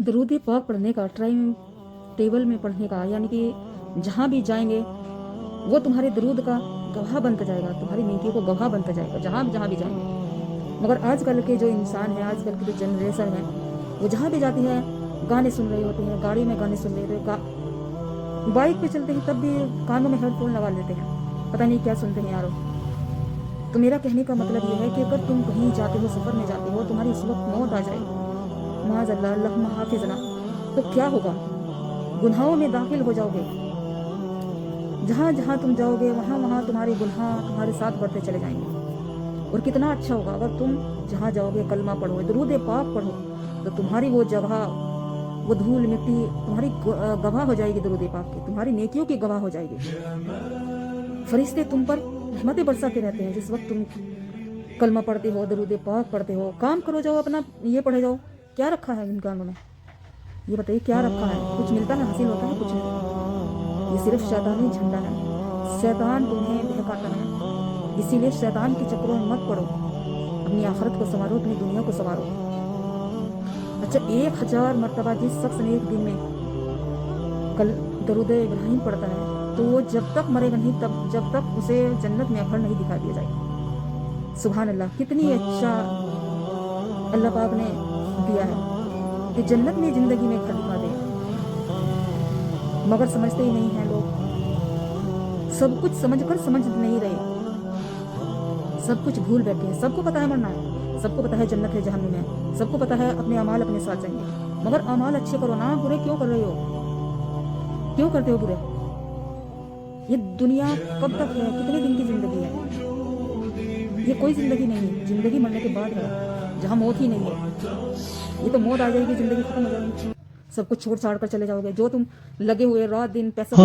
दरूद पाक पढ़ने का टाइम टेबल में पढ़ने का, यानी कि जहाँ भी जाएंगे वो तुम्हारे दरूद का गवाह बनता जाएगा, तुम्हारी नेकियों को गवाह बनता जाएगा जहाँ भी जाएंगे। मगर आजकल के जो इंसान है, आजकल की जो जनरेशन है, वो जहाँ भी जाती है गाने सुन रहे होते हैं, गाड़ी में गाने सुन रहे होते हैं, बाइक पे चलते हैं तब भी कानों में हेडफोन लगा लेते हैं, पता नहीं क्या सुनते हैं यारो। तो मेरा कहने का मतलब ये है कि अगर तुम कहीं जाते हो, सफ़र में जाते हो, तुम्हारी इस वक्त मौत आ जाए, माज़अल्लाह, अल्लाहुम्मा हाफिज़ना, तो क्या होगा? गुनाहों में दाखिल हो जाओगे। जहाँ जहाँ तुम जाओगे वहाँ वहाँ तुम्हारे गुनाह तुम्हारे साथ बढ़ते चले जाएंगे। और कितना अच्छा होगा अगर तुम जहाँ जाओगे कलमा पढ़ो, दरूद पाक पढ़ो, तो तुम्हारी वो जगह, वो धूल मिट्टी तुम्हारी गवाह हो जाएगी, दरूद पाक की, तुम्हारी नेकियों की गवाह हो जाएगी। फरिश्ते तुम पर रहमतें बरसाते रहते हैं जिस वक्त तुम कलमा पढ़ते हो, दरूद पाक पढ़ते हो। काम करो, जाओ अपना ये पढ़े जाओ। क्या रखा है इन कानों में? ये बताइए क्या रखा है? कुछ मिलता है, हासिल होता है? कुछ नहीं। ये सिर्फ शैतानी झंडा है। शैतान तुम्हें बहकाता है, इसीलिए शैतान के चक्रों में मत पड़ो। अपनी आखिरत को संवारो, अपनी दुनिया को संवारो। अच्छा, 1000 मरतबा जिस शख्स ने एक दिन में कल दरूद इब्राहिम पढ़ता है तो वो जब तक मरेगा नहीं, तब जब तक उसे जन्नत में घर नहीं दिखा दिया जाएगा। सुभान अल्लाह, कितनी अच्छा अल्लाह पाक ने दिया है कि जन्नत में जिंदगी में घर दिखा दे। मगर समझते ही नहीं हैं लोग, सब कुछ समझकर समझ नहीं रहे, सब कुछ भूल बैठे हैं। सबको पता है मरना है, सबको पता है जन्नत है जहन्नुम है, सबको पता है अपने अमाल अपने साथ जाएंगे। मगर अमाल अच्छे करो ना, बुरे क्यों कर रहे हो? क्यों करते हो बुरे? ये दुनिया कब तक है? कितने दिन की जिंदगी है? ये कोई जिंदगी नहीं है, जिंदगी मरने के बाद है, जहाँ मौत ही नहीं है। ये तो मौत आ जाएगी, जिंदगी खत्म हो जाएगी, सब कुछ छोड़ छाड़ कर चले जाओगे। जो तुम लगे हुए रात दिन पैसा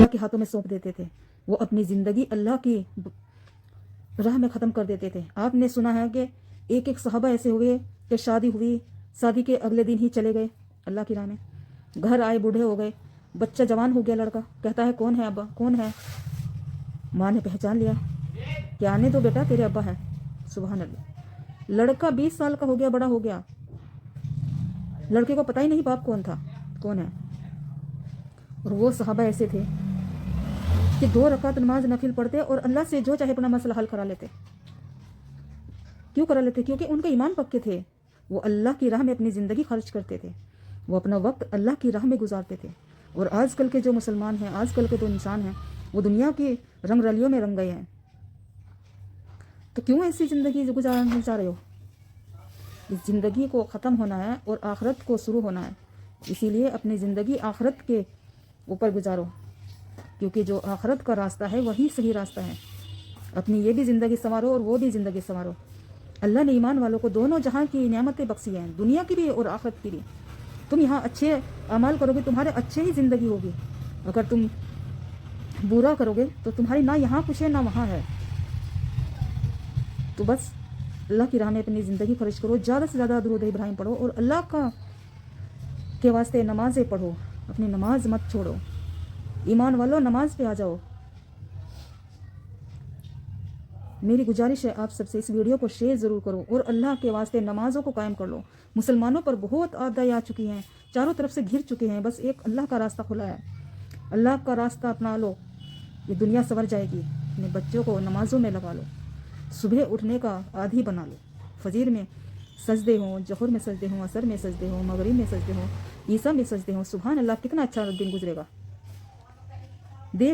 के हाथों में सौंप देते थे। वो अपनी जिंदगी अल्लाह की राह में ख़त्म कर देते थे। आपने सुना है कि एक एक सहाबा ऐसे हुए कि शादी हुई, शादी के अगले दिन ही चले गए अल्लाह की राह में। घर आए, बूढ़े हो गए, बच्चा जवान हो गया, लड़का कहता है कौन है अब्बा, कौन है? माँ ने पहचान लिया कि आने दो बेटा, तेरे अब्बा है। सुभान अल्लाह। लड़का 20 साल का हो गया, बड़ा हो गया, लड़के को पता ही नहीं बाप कौन था, कौन है। और वो सहाबा ऐसे थे कि 2 रकात नमाज नफिल पढ़ते और अल्लाह से जो चाहे अपना मसला हल करा लेते। क्यों करा लेते? क्योंकि उनके ईमान पक्के थे। वो अल्लाह की राह में अपनी ज़िंदगी खर्च करते थे, वो अपना वक्त अल्लाह की राह में गुजारते थे। और आजकल के जो मुसलमान हैं, आजकल के जो इंसान हैं, वो दुनिया की रंग रलियों में रंग गए हैं। तो क्यों ऐसी ज़िंदगी गुजार रहे हो? इस ज़िंदगी को ख़त्म होना है और आखिरत को शुरू होना है, इसीलिए अपनी ज़िंदगी आखिरत के ऊपर गुजारो, क्योंकि जो आखिरत का रास्ता है वही सही रास्ता है। अपनी ये भी ज़िंदगी संवारो और वो भी ज़िंदगी संवारो। अल्लाह ने ईमान वालों को दोनों जहां की नेमतें बख्शी हैं, दुनिया की भी और आखिरत की भी। तुम यहाँ अच्छे अमाल करोगे, तुम्हारे अच्छे ही ज़िंदगी होगी। अगर तुम बुरा करोगे तो तुम्हारी ना यहाँ कुछ है ना वहाँ है। तो बस अल्लाह की राह में अपनी ज़िंदगी खर्च करो, ज़्यादा से ज़्यादा दरूद इब्राहिम पढ़ो और अल्लाह का के वास्ते नमाज़ें पढ़ो, अपनी नमाज मत छोड़ो। ईमान वालों, नमाज पे आ जाओ। मेरी गुजारिश है आप सबसे, इस वीडियो को शेयर ज़रूर करो और अल्लाह के वास्ते नमाज़ों को कायम कर लो। मुसलमानों पर बहुत आपदाएं आ चुकी हैं, चारों तरफ से घिर चुके हैं, बस एक अल्लाह का रास्ता खुला है। अल्लाह का रास्ता अपना लो, ये दुनिया संवर जाएगी। अपने बच्चों को नमाज़ों में लगा लो, सुबह उठने का आदी बना लो। फजीर में सजदे हों, जहर में सजदे हों, असर में सजदे हों, मगरिब में सजदे हों, ये सब मैं सोचती हूँ सुभान अल्लाह कितना अच्छा दिन गुजरेगा। देख